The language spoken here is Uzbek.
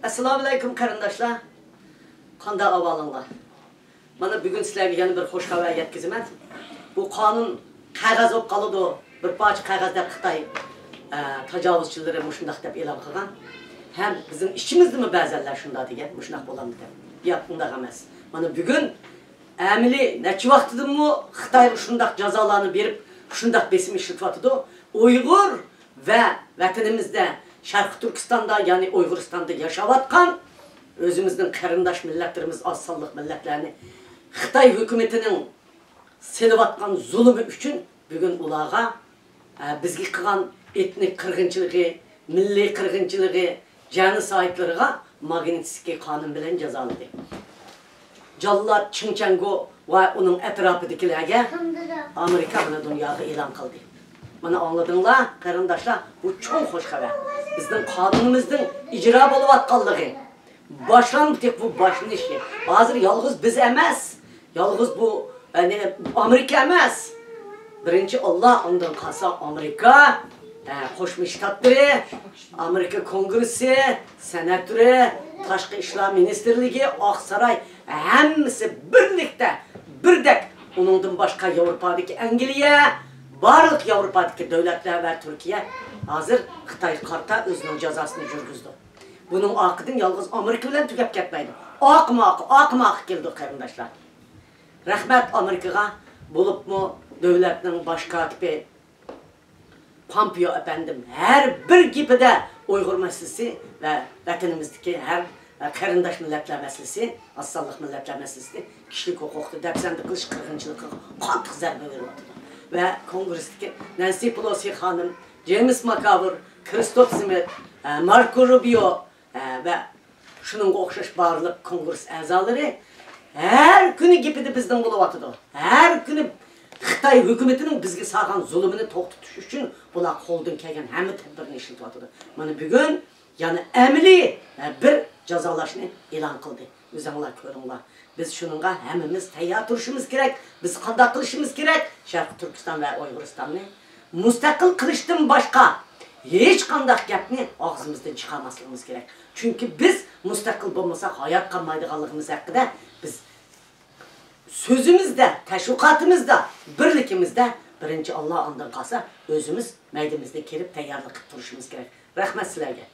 Assalamu alaykum qarindoshlar. Qanday ahvolinglar? Mana bugun sizlarga yana bir xo'sh xabar yetkazaman. Bu qonun qog'oz bo'lib qoldi. Bir parcha qog'oz deb Xitoy tajovuzchilari mushundaq deb e'lon qilgan. Ham bizning ishimizdimi ba'zanlar shunday degan, mushundaq bo'lamdi deb. Yo'q, undaq emas. Mana bugun amili necha vaqtidimi Xitoy shundaq jazolarni berib, shundaq besim ishlatyapti. Uyg'ur va vatanimizda Sharq Turkistonda, ya'ni Uyg'uristonda yashayotgan o'zimizning qarindosh millatlarimiz, oz sonliq millatlarni Xitoy hukumatining selayotgan zulmi uchun bugun ularga bizga qilgan etnik qirg'inchiligi, milliy qirg'inchiligi, janosaydlarga Magnitskiy qonun bilan jazoladi. Jallod Chinchango va uning atrofidagilarga Amerika bilan dunyoga e'lon qildi. Mana anladыңlar, qarindoshlar, bu cho'ng xo'sh xabar. Bizning qonunimizning ijro bo'layotganligi. Boshlandik bu boshlanishi. Hozir yolg'iz biz emas, yolg'iz bu Amerika emas. Birinchi Alloh undan qolsa Amerika, Qo'shma Shtatlari, Amerika Kongressi, Senaturi, Tashqi ishlar ministrligi, Oqsaroy hammasi birlikda, birdek uningdan boshqa Yevropadagi Angliya, barliq Yevropadagi davlatlar va Turkiya hozir Xitoy qarta o'zining jazosini yurgizdi. Bunun oqidan yolg'iz Amerika bilan tugab ketmaydi. Oqmoq keldi qarindoshlar. Rahmat Amerikaga, bo'libmi davlatning bosh kotibi Pompeo efendim her bir gapida Uyg'ur masalasi va vatanimizdagi har qarindosh millatlar masalasi, as-sonliq millatlar masalasi, kishilik huquqni dafsanda qilish qirg'inchilikqa qattiq zarba beryapti. Ve Kongress'teki Nancy Pelosi hanım, James McCaver, Christophe Smith, Marco Rubio ve şunun o'xshash barliq Kongress a'zolari her günü gapida bizden bo'layotdi. Her günü Xitoy hukumatining bizga solgan zulmini to'xtatish uchun bular qo'ldan kelgan hamma tadbirni ishlatyapti. Mana bugun yana amaliy bir jazolashni e'lon qildi. O'zinglar ko'ringlar. Biz shuningga hammamiz tayyor turishimiz kerak. Biz qanday qilishimiz kerak? Sharq Turkiston va Uyg'uristonni mustaqil qilishdan boshqa hech qanday gapni og'zimizdan chiqarmasligimiz kerak. Chunki biz mustaqil bo'lmasak hayot qolmaydiganligimiz haqida biz sözümüzde, təşviqatımızda, birlikimizdə birinci Allah ondan qalsa özümüz məydimizdə kelib tayyorlik qilib turishimiz kerak. Rahmat sizlarga.